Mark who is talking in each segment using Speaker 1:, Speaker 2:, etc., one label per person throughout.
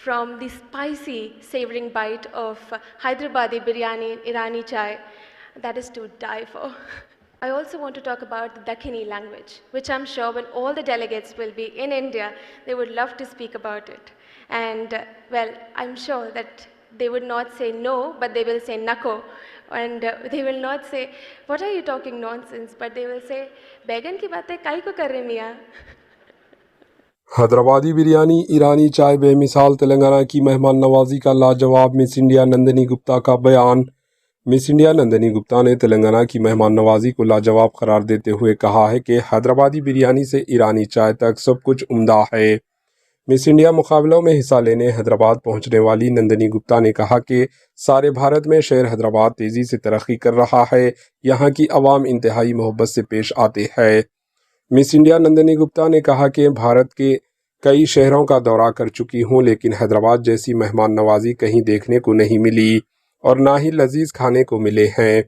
Speaker 1: from the spicy, savoring bite of Hyderabadi biryani, Irani chai, that is to die for. I also want to talk about the Dakhini language, which I'm sure when all the delegates will be in India, they would love to speak about it. And well, I'm sure that they would not say no, but they will say nako. And they will not say, what are you talking nonsense? But they will say, Baigan ki baatein kai ko kar rahe miyan?
Speaker 2: Hyderabadi biryani, ईरानी चाय, बेमिसाल तेलंगाना की मेहमान नवाजी का लाजवाब। Miss India Nandini Gupta का बयान। Miss India Nandini Gupta ने तेलंगाना की मेहमान नवाजी को लाजवाब करार देते हुए कहा है कि हैदराबादी बिरयानी से ईरानी चाय तक सब कुछ उम्दा है। मिस इंडिया मुकाबलों में हिस्सा लेने हैदराबाद पहुंचने वाली नंदिनी गुप्ता ने कहा कि सारे भारत में शहर हैदराबाद तेज़ी से तरक्की कर रहा है। यहाँ की आवाम इंतहाई मोहब्बत से पेश आते हैं। मिस इंडिया नंदिनी गुप्ता ने कहा कि भारत के कई शहरों का दौरा कर चुकी हूँ, लेकिन हैदराबाद जैसी मेहमान नवाजी कहीं देखने को नहीं मिली और ना ही लजीज खाने को मिले हैं।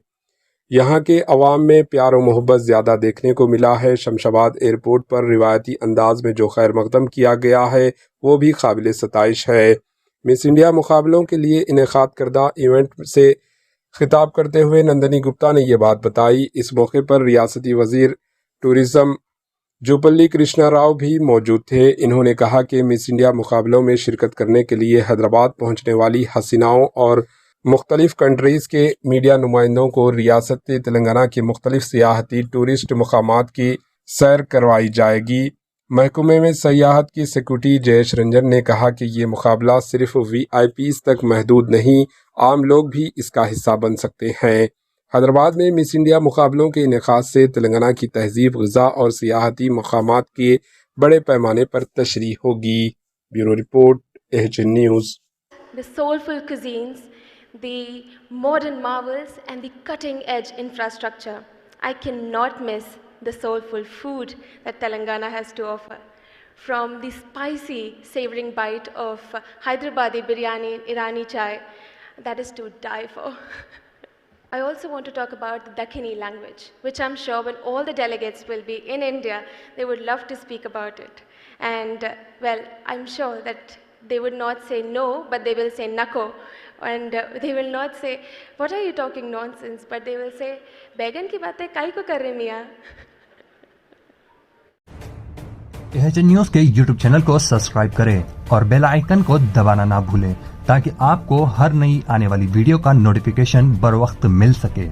Speaker 2: यहाँ के अवाम में प्यार और मोहब्बत ज़्यादा देखने को मिला है। शमशाबाद एयरपोर्ट पर रिवायती अंदाज में जो खैर मकदम किया गया है वो भी काबिल सताइश है। मिस इंडिया मुकाबलों के लिए इनेकाद करदा इवेंट से खिताब करते हुए नंदिनी गुप्ता ने ये बात बताई। इस मौके पर रियासती वजीर टूरिज़म जुपल्ली कृष्णा राव भी मौजूद थे। इन्होंने कहा कि मिस इंडिया मुकाबलों में शिरकत करने के लिए हैदराबाद पहुंचने वाली हसीनाओं और मुख्तलिफ कंट्रीज़ के मीडिया नुमाइंदों को रियासत तेलंगाना के मुख्तलिफ सियाहती टूरिस्ट मकामात की सैर करवाई जाएगी। महकमे में सयाहत की सिक्योरिटी जयेश रंजन ने कहा कि ये मुकाबला सिर्फ VIPs तक महदूद नहीं, आम लोग भी इसका हिस्सा बन सकते हैं। हैदराबाद में मिस इंडिया मुकाबलों के इनेकाद से तेलंगाना की तहजीब, ग़िज़ा और सियाहती मकामात के बड़े पैमाने पर तशरीह होगी। Bureau report, AHN news.
Speaker 1: The soulful cuisines, the modern marvels, and the cutting-edge infrastructure. I cannot miss the soulful food that Telangana has to offer. From the spicy, savoring bite of Hyderabadi biryani, Irani chai, that is to die for. I also want to talk about the Dakhini language, which I'm sure when all the delegates will be in India, they would love to speak about it. And well, I'm sure that they would not say no, but they will say nako. And they will not say, what are you talking nonsense? But they will say, Baigan ki baatein kai ko kar rahe miyan?
Speaker 3: AHN news के YouTube channel को subscribe करें और bell icon को दबाना ना भूलें ताकि आपको हर नई आने वाली वीडियो का नोटिफिकेशन बर वक्त मिल सके।